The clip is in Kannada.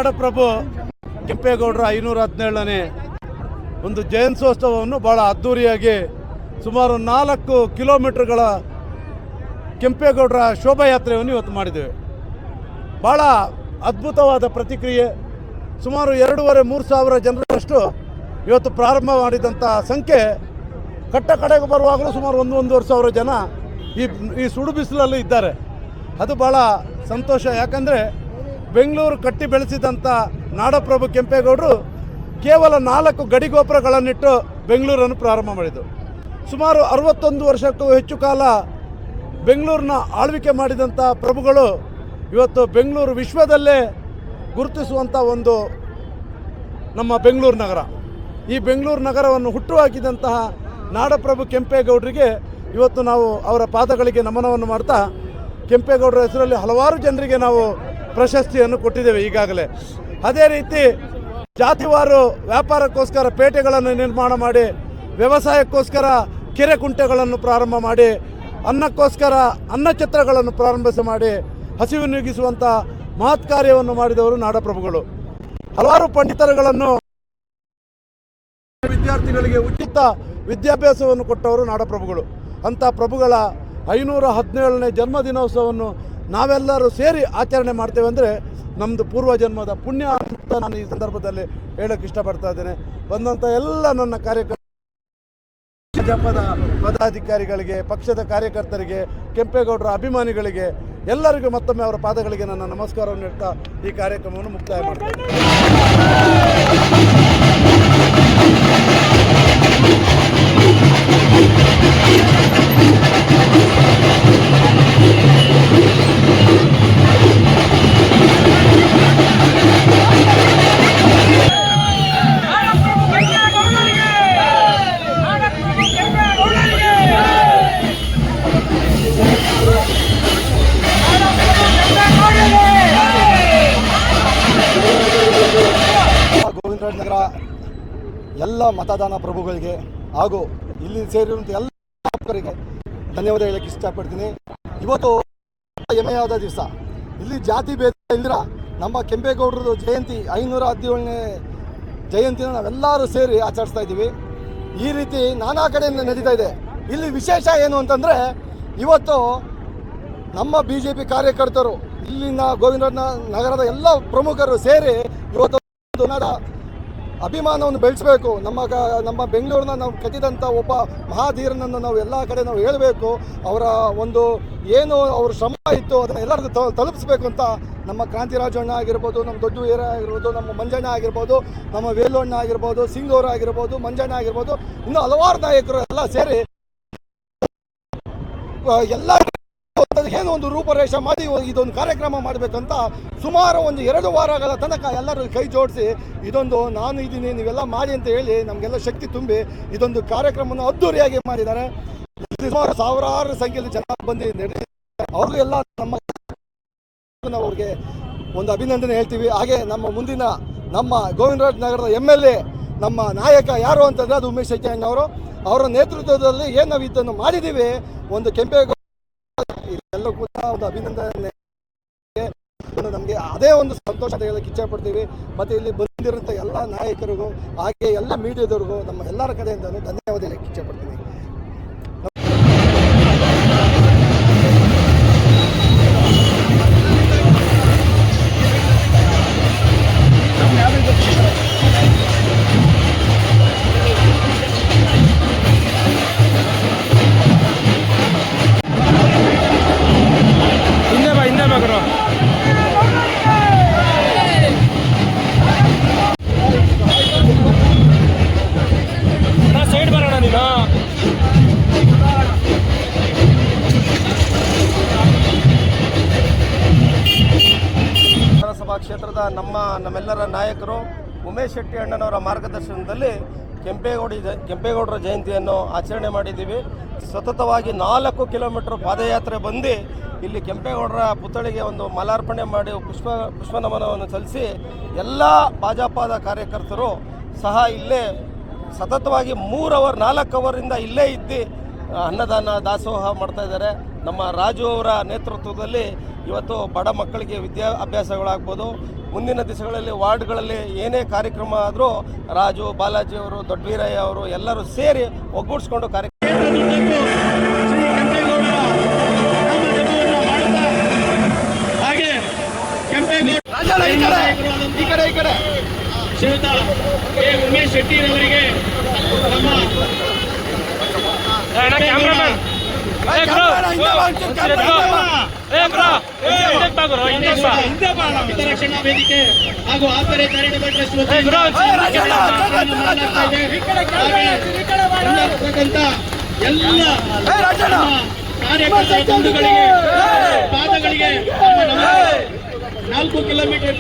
ನಾಡಪ್ರಭು ಕೆಂಪೇಗೌಡರ 517ನೇ ಒಂದು ಜಯಂತ್ಯೋತ್ಸವವನ್ನು ಭಾಳ ಅದ್ಧೂರಿಯಾಗಿ ಸುಮಾರು 4 ಕಿಲೋಮೀಟರ್ಗಳ ಕೆಂಪೇಗೌಡರ ಶೋಭಾಯಾತ್ರೆಯನ್ನು ಇವತ್ತು ಮಾಡಿದ್ದೇವೆ. ಭಾಳ ಅದ್ಭುತವಾದ ಪ್ರತಿಕ್ರಿಯೆ. ಸುಮಾರು 2,500-3 ಸಾವಿರ ಜನರಷ್ಟು ಇವತ್ತು ಪ್ರಾರಂಭ ಮಾಡಿದಂಥ ಸಂಖ್ಯೆ ಕಡೆಗೆ ಬರುವಾಗಲೂ ಸುಮಾರು 1-1.5 ಸಾವಿರ ಜನ ಈ ಸುಡು ಬಿಸಿಲಲ್ಲಿ ಇದ್ದಾರೆ. ಅದು ಭಾಳ ಸಂತೋಷ. ಯಾಕಂದರೆ ಬೆಂಗಳೂರು ಕಟ್ಟಿ ಬೆಳೆಸಿದಂಥ ನಾಡಪ್ರಭು ಕೆಂಪೇಗೌಡರು ಕೇವಲ 4 ಗಡಿಗೋಪುರಗಳನ್ನಿಟ್ಟು ಬೆಂಗಳೂರನ್ನು ಪ್ರಾರಂಭ ಮಾಡಿದರು. ಸುಮಾರು 61 ವರ್ಷಕ್ಕೂ ಹೆಚ್ಚು ಕಾಲ ಬೆಂಗಳೂರನ್ನ ಆಳ್ವಿಕೆ ಮಾಡಿದಂಥ ಪ್ರಭುಗಳು ಇವತ್ತು ಬೆಂಗಳೂರು ವಿಶ್ವದಲ್ಲೇ ಗುರುತಿಸುವಂಥ ಒಂದು ನಮ್ಮ ಬೆಂಗಳೂರು ನಗರ. ಈ ಬೆಂಗಳೂರು ನಗರವನ್ನು ಹುಟ್ಟುಹಾಕಿದಂತಹ ನಾಡಪ್ರಭು ಕೆಂಪೇಗೌಡರಿಗೆ ಇವತ್ತು ನಾವು ಅವರ ಪಾದಗಳಿಗೆ ನಮನವನ್ನು ಮಾಡ್ತಾ ಕೆಂಪೇಗೌಡರ ಹೆಸರಲ್ಲಿ ಹಲವಾರು ಜನರಿಗೆ ನಾವು ಪ್ರಶಸ್ತಿಯನ್ನು ಕೊಟ್ಟಿದ್ದೇವೆ ಈಗಾಗಲೇ. ಅದೇ ರೀತಿ ಜಾತಿವಾರು ವ್ಯಾಪಾರಕ್ಕೋಸ್ಕರ ಪೇಟೆಗಳನ್ನು ನಿರ್ಮಾಣ ಮಾಡಿ, ವ್ಯವಸಾಯಕ್ಕೋಸ್ಕರ ಕೆರೆ ಕುಂಟೆಗಳನ್ನು ಪ್ರಾರಂಭ ಮಾಡಿ, ಅನ್ನಕ್ಕೋಸ್ಕರ ಅನ್ನಛತ್ರಗಳನ್ನು ಪ್ರಾರಂಭಿಸ ಮಾಡಿ ಹಸಿವು ನೀಗಿಸುವಂಥ ಮಹತ್ ಕಾರ್ಯವನ್ನು ಮಾಡಿದವರು ನಾಡಪ್ರಭುಗಳು. ಹಲವಾರು ಪಂಡಿತರುಗಳನ್ನು ವಿದ್ಯಾರ್ಥಿಗಳಿಗೆ ಉಚಿತ ವಿದ್ಯಾಭ್ಯಾಸವನ್ನು ಕೊಟ್ಟವರು ನಾಡಪ್ರಭುಗಳು. ಅಂಥ ಪ್ರಭುಗಳ 517ನೇ ಜನ್ಮದಿನೋತ್ಸವವನ್ನು ನಾವೆಲ್ಲರೂ ಸೇರಿ ಆಚರಣೆ ಮಾಡ್ತೇವೆ ಅಂದರೆ ನಮ್ಮದು ಪೂರ್ವಜನ್ಮದ ಪುಣ್ಯ ಅಂತ ನಾನು ಈ ಸಂದರ್ಭದಲ್ಲಿ ಹೇಳೋಕ್ಕೆ ಇಷ್ಟಪಡ್ತಾ ಇದ್ದೇನೆ. ಬಂದಂಥ ಎಲ್ಲ ನನ್ನ ಕಾರ್ಯಕ್ರಮ ಜನಪದ ಪದಾಧಿಕಾರಿಗಳಿಗೆ, ಪಕ್ಷದ ಕಾರ್ಯಕರ್ತರಿಗೆ, ಕೆಂಪೇಗೌಡರ ಅಭಿಮಾನಿಗಳಿಗೆ ಎಲ್ಲರಿಗೂ ಮತ್ತೊಮ್ಮೆ ಅವರ ಪಾದಗಳಿಗೆ ನನ್ನ ನಮಸ್ಕಾರವನ್ನು ನೀಡ್ತಾ ಈ ಕಾರ್ಯಕ್ರಮವನ್ನು ಮುಕ್ತಾಯ ಮಾಡ್ತೇನೆ. ನಗರ ಎಲ್ಲ ಮತದಾನ ಪ್ರಭುಗಳಿಗೆ ಹಾಗೂ ಇಲ್ಲಿ ಸೇರಿರುವಂಥ ಎಲ್ಲ ಭಕ್ತರಿಗೆ ಧನ್ಯವಾದ ಹೇಳಕ್ಕೆ ಇಷ್ಟಪಡ್ತೀನಿ. ಇವತ್ತು ಹೆಮ್ಮೆಯಾದ ದಿವಸ. ಇಲ್ಲಿ ಜಾತಿ ಭೇದ ಇಲ್ದಿರ ನಮ್ಮ ಕೆಂಪೇಗೌಡರದು ಜಯಂತಿ 517ನೇ ಜಯಂತಿನ ನಾವೆಲ್ಲರೂ ಸೇರಿ ಆಚರಿಸ್ತಾ ಇದ್ದೀವಿ. ಈ ರೀತಿ ನಾನಾ ಕಡೆಯಿಂದ ನಡೀತಾ ಇದೆ. ಇಲ್ಲಿ ವಿಶೇಷ ಏನು ಅಂತಂದರೆ ಇವತ್ತು ನಮ್ಮ BJP ಕಾರ್ಯಕರ್ತರು, ಇಲ್ಲಿನ ಗೋವಿಂದರಾಜ ನಗರದ ಎಲ್ಲ ಪ್ರಮುಖರು ಸೇರಿ ಇವತ್ತು ಅಭಿಮಾನವನ್ನು ಬೆಳೆಸಬೇಕು. ನಮ್ಮ ಬೆಂಗಳೂರನ್ನ ನಾವು ಕಟ್ಟಿದಂಥ ಒಬ್ಬ ಮಹಾಧೀರನನ್ನು ನಾವು ಎಲ್ಲ ಕಡೆ ನಾವು ಹೇಳಬೇಕು. ಅವರ ಒಂದು ಏನು ಅವ್ರ ಶ್ರಮ ಇತ್ತು ಅದನ್ನು ಎಲ್ಲರಿಗೂ ತಲುಪಿಸ್ಬೇಕು ಅಂತ ನಮ್ಮ ಕ್ರಾಂತಿರಾಜಣ್ಣ ಆಗಿರ್ಬೋದು, ನಮ್ಮ ದೊಡ್ಡ ವೀರ ಆಗಿರ್ಬೋದು, ನಮ್ಮ ಮಂಜಣ್ಣ ಆಗಿರ್ಬೋದು, ನಮ್ಮ ವೇಲುಣ್ಣ ಆಗಿರ್ಬೋದು, ಸಿಂಗೂರು ಆಗಿರ್ಬೋದು, ಮಂಜಣ್ಣ ಆಗಿರ್ಬೋದು, ಇನ್ನೂ ಹಲವಾರು ನಾಯಕರು ಎಲ್ಲ ಸೇರಿ ಎಲ್ಲ ಏನು ಒಂದು ರೂಪರೇಷೆ ಮಾಡಿ ಇದೊಂದು ಕಾರ್ಯಕ್ರಮ ಮಾಡಬೇಕಂತ ಸುಮಾರು ಒಂದು 2 ವಾರಗಳ ತನಕ ಎಲ್ಲರೂ ಕೈ ಜೋಡಿಸಿ ಇದೊಂದು ನಾನು ಇದ್ದೀನಿ ನೀವೆಲ್ಲ ಮಾಡಿ ಅಂತ ಹೇಳಿ ನಮಗೆಲ್ಲ ಶಕ್ತಿ ತುಂಬಿ ಇದೊಂದು ಕಾರ್ಯಕ್ರಮವನ್ನು ಅದ್ದೂರಿಯಾಗಿ ಮಾಡಿದ್ದಾರೆ. ಸುಮಾರು ಸಾವಿರಾರು ಸಂಖ್ಯೆಯಲ್ಲಿ ಜನ ಬಂದು ಅವ್ರಿಗೂ ಎಲ್ಲ ನಾವು ಅವ್ರಿಗೆ ಒಂದು ಅಭಿನಂದನೆ ಹೇಳ್ತೀವಿ. ಹಾಗೆ ನಮ್ಮ ಮುಂದಿನ ನಮ್ಮ ಗೋವಿಂದರಾಜ ನಗರದ MLA ನಮ್ಮ ನಾಯಕ ಯಾರು ಅಂತಂದರೆ ಅದು ಉಮೇಶ್ ಶೆಟ್ಟಿ ಅಣ್ಣವರು. ಅವರ ನೇತೃತ್ವದಲ್ಲಿ ಏನು ನಾವು ಇದನ್ನು ಮಾಡಿದ್ದೀವಿ, ಒಂದು ಕೆಂಪೇಗೌಡ ಎಲ್ಲ ಕೂಡ ಒಂದು ಅಭಿನಂದನೆ. ನಮಗೆ ಅದೇ ಒಂದು ಸಂತೋಷ ಹೇಳಕ್ಕೆ ಇಚ್ಛೆಪಡ್ತೀವಿ. ಮತ್ತು ಇಲ್ಲಿ ಬಂದಿರೋಂಥ ಎಲ್ಲ ನಾಯಕರಿಗೂ ಹಾಗೆ ಎಲ್ಲ ಮೀಡಿಯಾದವ್ರಿಗೂ ನಮ್ಮ ಎಲ್ಲರ ಕಡೆಯಿಂದ ಧನ್ಯವಾದ ಹೇಳಕ್ಕೆ ಇಚ್ಛೆಪಡ್ತೀನಿ. ಕ್ಷೇತ್ರದ ನಮ್ಮೆಲ್ಲರ ನಾಯಕರು ಉಮೇಶ್ ಶೆಟ್ಟಿ ಅಣ್ಣನವರ ಮಾರ್ಗದರ್ಶನದಲ್ಲಿ ಕೆಂಪೇಗೌಡರ ಜಯಂತಿಯನ್ನು ಆಚರಣೆ ಮಾಡಿದ್ದೀವಿ. ಸತತವಾಗಿ 4 ಕಿಲೋಮೀಟರ್ ಪಾದಯಾತ್ರೆ ಬಂದು ಇಲ್ಲಿ ಕೆಂಪೇಗೌಡರ ಪುತ್ಥಳಿಗೆ ಒಂದು ಮಾಲಾರ್ಪಣೆ ಮಾಡಿ ಪುಷ್ಪ ನಮನವನ್ನು ಸಲ್ಲಿಸಿ ಎಲ್ಲ ಭಾಜಪದ ಕಾರ್ಯಕರ್ತರು ಸಹ ಇಲ್ಲೇ ಸತತವಾಗಿ 4 ಅವರಿಂದ ಇಲ್ಲೇ ಇದ್ದು ಅನ್ನದಾನ ದಾಸೋಹ ಮಾಡ್ತಾ ಇದ್ದಾರೆ. ನಮ್ಮ ರಾಜು ಅವರ ನೇತೃತ್ವದಲ್ಲಿ ಇವತ್ತು ಬಡ ಮಕ್ಕಳಿಗೆ ವಿದ್ಯಾಭ್ಯಾಸಗಳಾಗ್ಬೋದು, ಮುಂದಿನ ದಿವಸಗಳಲ್ಲಿ ವಾರ್ಡ್ಗಳಲ್ಲಿ ಏನೇ ಕಾರ್ಯಕ್ರಮ ಆದರೂ ರಾಜು, ಬಾಲಾಜಿ ಅವರು, ದೊಡ್ಡವೀರಯ್ಯ ಅವರು ಎಲ್ಲರೂ ಸೇರಿ ಒಗ್ಗೂಡಿಸ್ಕೊಂಡು ಶ್ರೀಯುತ ಕೆ. ಉಮೇಶ್ ಶೆಟ್ಟಿರವರಿಗೆ ನಮ್ಮ ಹಿತರಕ್ಷಣಾ ವೇದಿಕೆ ಹಾಗೂ ಆಸರೆ ಚಾರಿಟಬಲ್ ಟ್ರಸ್ಟ್ ಎಲ್ಲ ಕಾರ್ಯಕರ್ತರ ಬಂಧುಗಳಿಗೆ ಪಾದಗಳಿಗೆ 4 ಕಿಲೋಮೀಟರ್